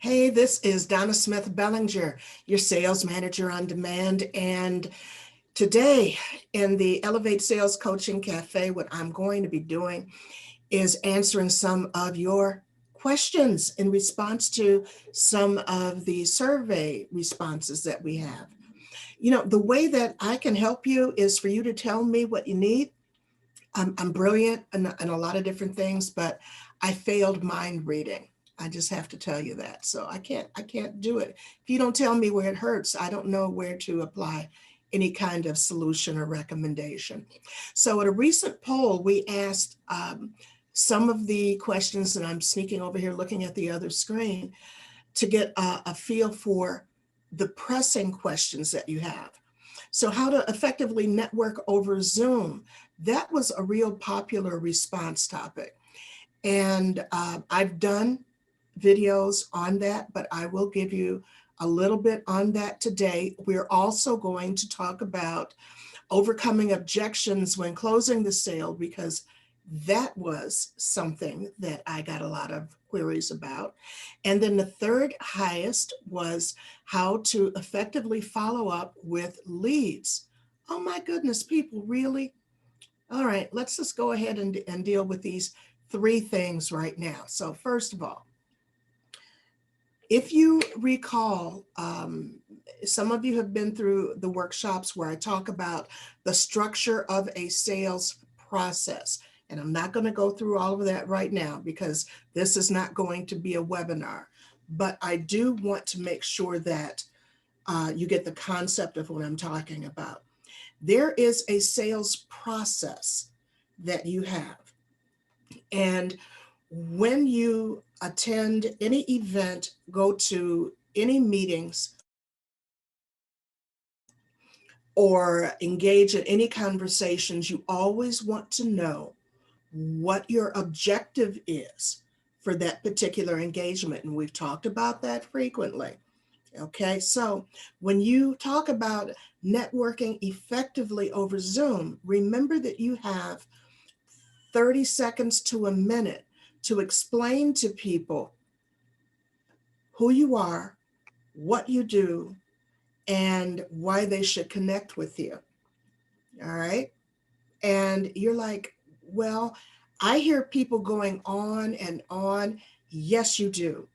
Hey, this is Donna Smith Bellinger, your sales manager on demand. And today in the Elevate Sales Coaching Cafe, what I'm going to be doing is answering some of your questions in response to some of the survey responses that we have. You know, the way that I can help you is for you to tell me what you need. I'm brilliant in a lot of different things, but I failed mind reading. I just have to tell you that. So I can't do it. If you don't tell me where it hurts, I don't know where to apply any kind of solution or recommendation. So at a recent poll, we asked some of the questions, and I'm sneaking over here looking at the other screen to get a feel for the pressing questions that you have. So how to effectively network over Zoom. That was a real popular response topic. And I've done videos on that, but I will give you a little bit on that today. We're also going to talk about overcoming objections when closing the sale, because that was something that I got a lot of queries about. And then the third highest was how to effectively follow up with leads. Oh my goodness, people, really? All right, let's just go ahead and deal with these three things right now. So first of all, if you recall, some of you have been through the workshops where I talk about the structure of a sales process. And I'm not going to go through all of that right now because this is not going to be a webinar. But I do want to make sure that you get the concept of what I'm talking about. There is a sales process that you have. And when you attend any event, go to any meetings, or engage in any conversations, you always want to know what your objective is for that particular engagement. And we've talked about that frequently. Okay, so when you talk about networking effectively over Zoom, remember that you have 30 seconds to a minute to explain to people who you are, what you do, and why they should connect with you. All right. And you're like, well, I hear people going on and on. Yes, you do.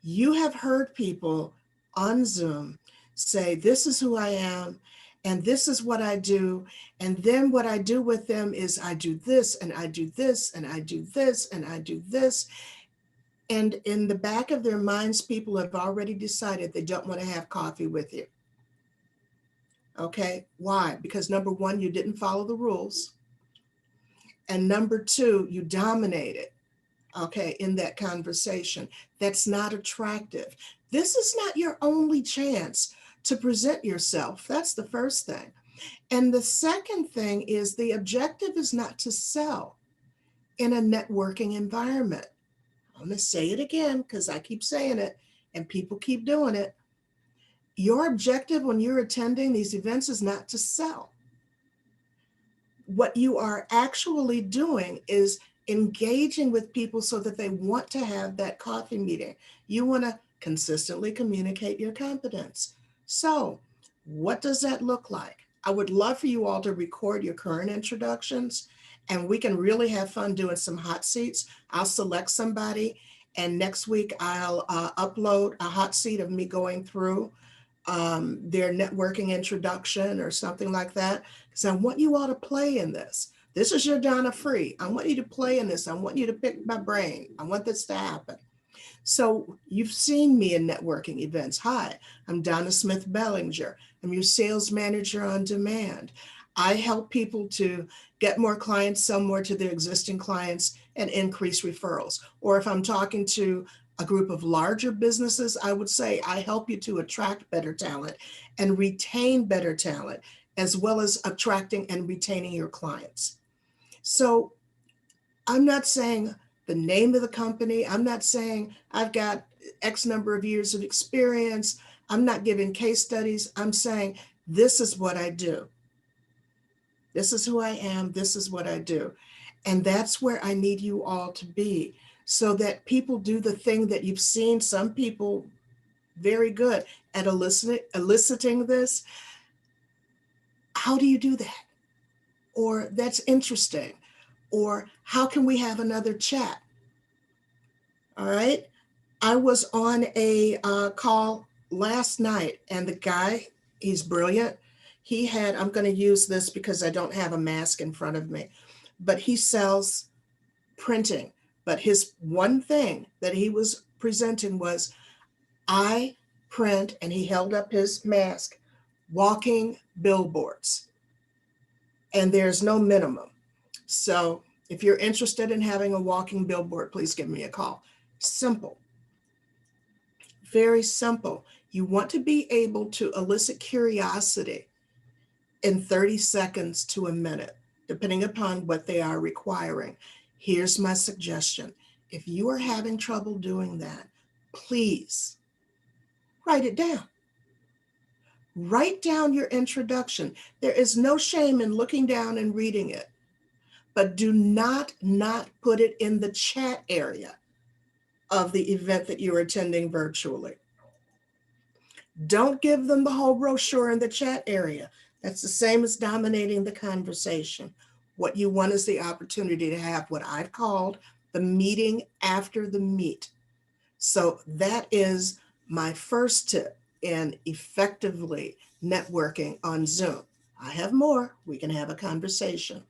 You have heard people on Zoom say, this is who I am, and this is what I do. And then what I do with them is I do this, and I do this, and I do this, and I do this. And in the back of their minds, people have already decided they don't want to have coffee with you. Okay, why? Because number one, you didn't follow the rules. And number two, you dominated, okay, in that conversation. That's not attractive. This is not your only chance to present yourself. That's the first thing. And the second thing is the objective is not to sell in a networking environment. I'm going to say it again because I keep saying it and people keep doing it. Your objective when you're attending these events is not to sell. What you are actually doing is engaging with people so that they want to have that coffee meeting. You want to consistently communicate your competence. So what does that look like? I would love for you all to record your current introductions, and we can really have fun doing some hot seats. I'll select somebody, and next week I'll upload a hot seat of me going through their networking introduction or something like that, because I want you all to play in this. This is your Donna Free. I want you to play in this. I want you to pick my brain. I want this to happen. So you've seen me in networking events. Hi, I'm Donna Smith Bellinger. I'm your sales manager on demand. I help people to get more clients, sell more to their existing clients, and increase referrals. Or if I'm talking to a group of larger businesses, I would say I help you to attract better talent and retain better talent, as well as attracting and retaining your clients. So I'm not saying the name of the company. I'm not saying I've got X number of years of experience. I'm not giving case studies. I'm saying this is what I do. This is who I am. This is what I do. And that's where I need you all to be. so that people do the thing that you've seen some people very good at eliciting this. How do you do that? Or that's interesting. Or how can we have another chat? All right. I was on a call last night, and the guy, he's brilliant. He had, I'm going to use this because I don't have a mask in front of me, but he sells printing. But his one thing that he was presenting was, I print, and he held up his mask, walking billboards. And there's no minimum. So if you're interested in having a walking billboard, please give me a call. Simple. Very simple. You want to be able to elicit curiosity in 30 seconds to a minute, depending upon what they are requiring. Here's my suggestion. If you are having trouble doing that, please write it down. Write down your introduction. There is no shame in looking down and reading it, but do not put it in the chat area of the event that you're attending virtually. Don't give them the whole brochure in the chat area. That's the same as dominating the conversation. What you want is the opportunity to have what I've called the meeting after the meet. So that is my first tip in effectively networking on Zoom. I have more. We can have a conversation.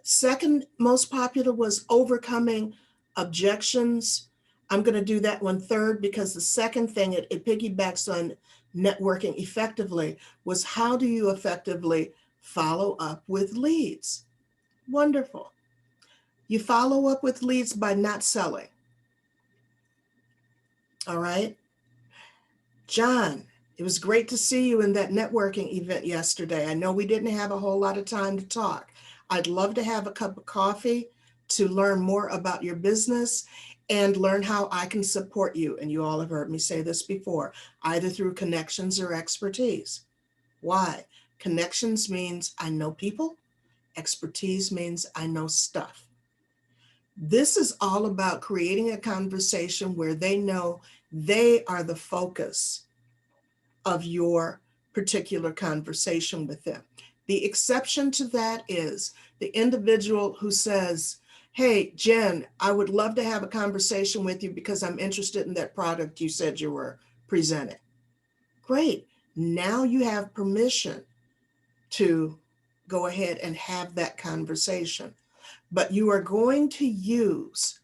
Second most popular was overcoming objections. I'm going to do that one third because the second thing, it piggybacks on networking effectively, was how do you effectively follow up with leads? Wonderful. You follow up with leads by not selling. All right. John, it was great to see you in that networking event yesterday. I know we didn't have a whole lot of time to talk. I'd love to have a cup of coffee to learn more about your business and learn how I can support you. And you all have heard me say this before, either through connections or expertise. Why? Connections means I know people. Expertise means I know stuff. This is all about creating a conversation where they know they are the focus of your particular conversation with them. The exception to that is the individual who says, hey, Jen, I would love to have a conversation with you because I'm interested in that product you said you were presenting. Great. Now you have permission to go ahead and have that conversation. But you are going to use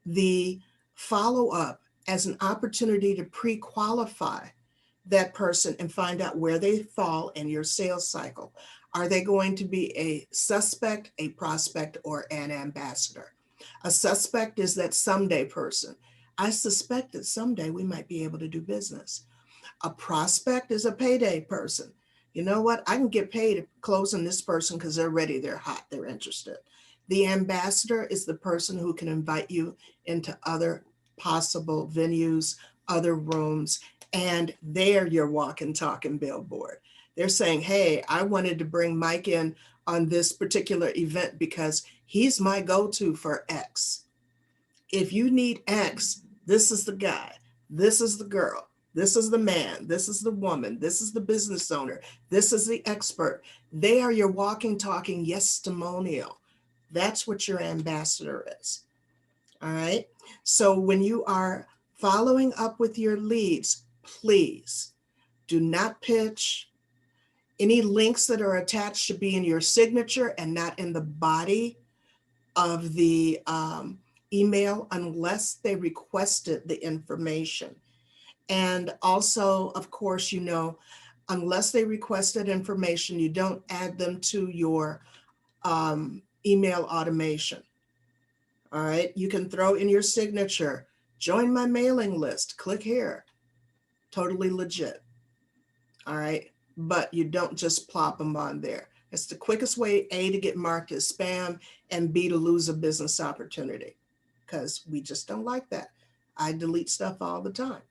the follow-up as an opportunity to pre-qualify that person and find out where they fall in your sales cycle. Are they going to be a suspect, a prospect, or an ambassador? A suspect is that someday person. I suspect that someday we might be able to do business. A prospect is a payday person. You know what? I can get paid closing this person because they're ready, they're hot, they're interested. The ambassador is the person who can invite you into other possible venues, other rooms, and they're your walk and talk and billboard. They're saying, hey, I wanted to bring Mike in on this particular event because he's my go-to for X. If you need X, this is the guy, this is the girl, this is the man, this is the woman, this is the business owner, this is the expert. They are your walking, talking yes-testimonial. That's what your ambassador is. All right. So when you are following up with your leads, please do not pitch. Any links that are attached should be in your signature and not in the body of the email unless they requested the information. And also, of course, you know, unless they requested information, you don't add them to your email automation. All right, you can throw in your signature, join my mailing list, click here, totally legit. All right, but you don't just plop them on there. It's the quickest way, A, to get marked as spam, and B, to lose a business opportunity, because we just don't like that. I delete stuff all the time.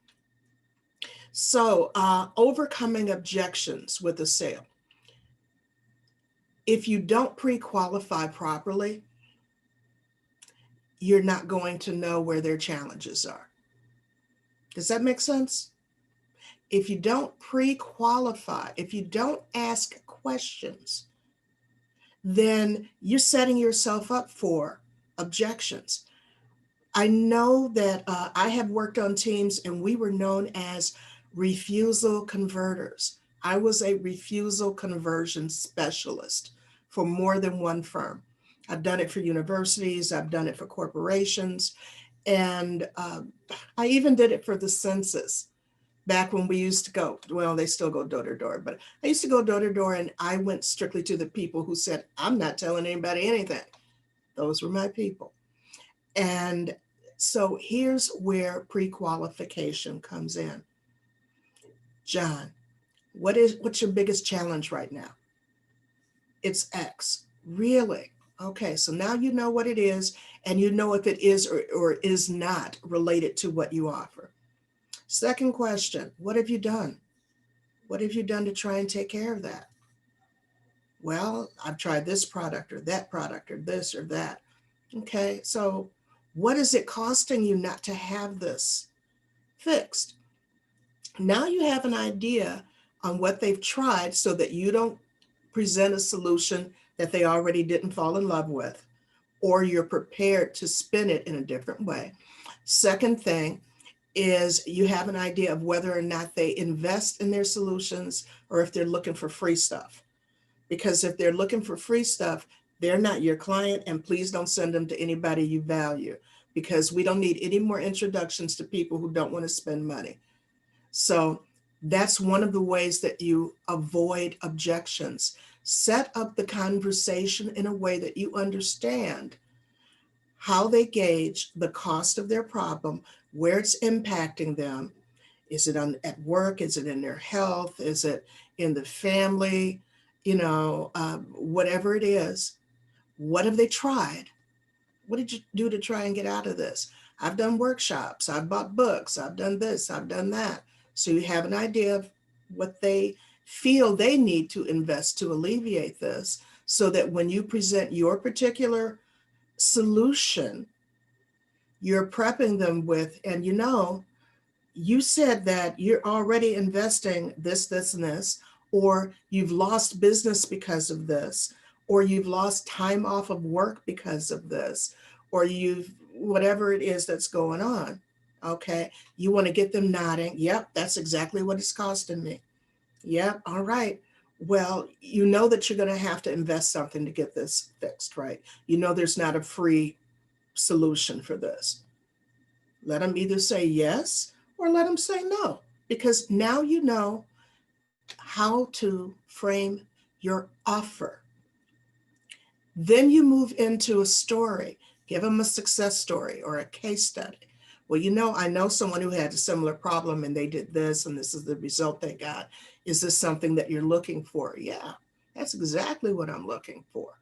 So overcoming objections with a sale. If you don't pre-qualify properly, you're not going to know where their challenges are. Does that make sense? If you don't pre-qualify, if you don't ask questions, then you're setting yourself up for objections. I know that I have worked on teams and we were known as refusal converters. I was a refusal conversion specialist for more than one firm. I've done it for universities, I've done it for corporations, and I even did it for the census back when we used to go, well, they still go door to door, but I used to go door to door and I went strictly to the people who said, I'm not telling anybody anything. Those were my people. And so here's where pre-qualification comes in. John, what's your biggest challenge right now? It's X. Really? Okay, so now you know what it is, and you know if it is or is not related to what you offer. Second question, what have you done? What have you done to try and take care of that? Well, I've tried this product or that product or this or that. Okay, so what is it costing you not to have this fixed? Now you have an idea on what they've tried so that you don't present a solution that they already didn't fall in love with, or you're prepared to spin it in a different way. Second thing is you have an idea of whether or not they invest in their solutions or if they're looking for free stuff. Because if they're looking for free stuff, they're not your client, and please don't send them to anybody you value, because we don't need any more introductions to people who don't want to spend money. So that's one of the ways that you avoid objections. Set up the conversation in a way that you understand how they gauge the cost of their problem, where it's impacting them. Is it at work? Is it in their health? Is it in the family? Whatever it is. What have they tried? What did you do to try and get out of this? I've done workshops, I've bought books, I've done this, I've done that. So you have an idea of what they feel they need to invest to alleviate this, so that when you present your particular solution, you're prepping them with, and you said that you're already investing this, and this, or you've lost business because of this, or you've lost time off of work because of this, or whatever it is that's going on. Okay, you want to get them nodding. Yep, that's exactly what it's costing me. Yep, all right. Well, you know that you're going to have to invest something to get this fixed, right? You know there's not a free solution for this. Let them either say yes or let them say no, because now you know how to frame your offer. Then you move into a story. Give them a success story or a case study. Well, I know someone who had a similar problem and they did this and this is the result they got. Is this something that you're looking for? Yeah, that's exactly what I'm looking for.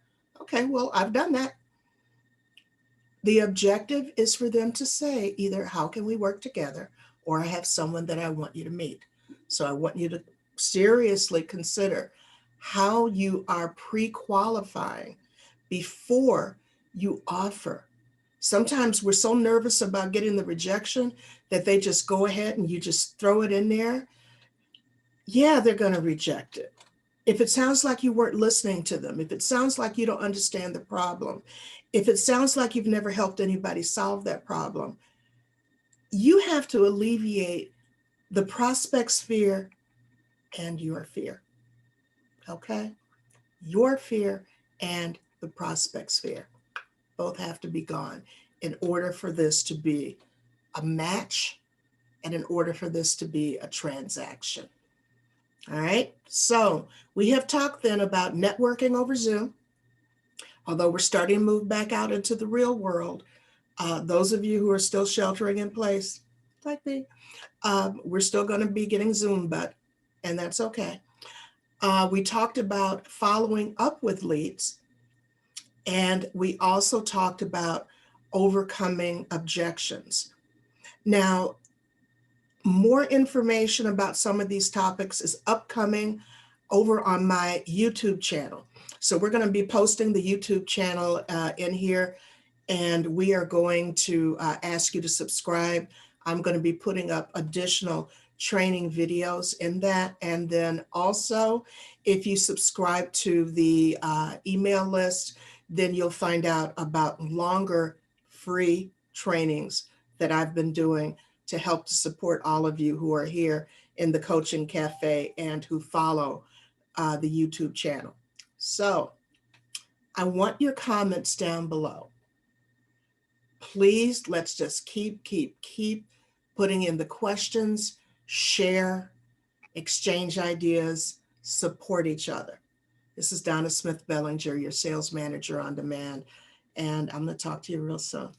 Okay, well, I've done that. The objective is for them to say either how can we work together, or I have someone that I want you to meet. So I want you to seriously consider how you are pre-qualifying before you offer. Sometimes we're so nervous about getting the rejection that they just go ahead and you just throw it in there. Yeah, they're going to reject it. If it sounds like you weren't listening to them, if it sounds like you don't understand the problem, if it sounds like you've never helped anybody solve that problem, you have to alleviate the prospect's fear and your fear. Okay? Your fear and the prospect's fear both have to be gone in order for this to be a match and in order for this to be a transaction. All right, so we have talked then about networking over Zoom. Although we're starting to move back out into the real world, those of you who are still sheltering in place, like me, we're still going to be getting Zoom, and that's okay. We talked about following up with leads, and we also talked about overcoming objections. Now, more information about some of these topics is upcoming over on my YouTube channel. So we're going to be posting the YouTube channel in here and we are going to ask you to subscribe. I'm going to be putting up additional training videos in that. And then also, if you subscribe to the email list, then you'll find out about longer free trainings that I've been doing to help to support all of you who are here in the Coaching Cafe and who follow the YouTube channel. So I want your comments down below. Please, let's just keep putting in the questions, share, exchange ideas, support each other. This is Donna Smith Bellinger, your sales manager on demand, and I'm going to talk to you real soon.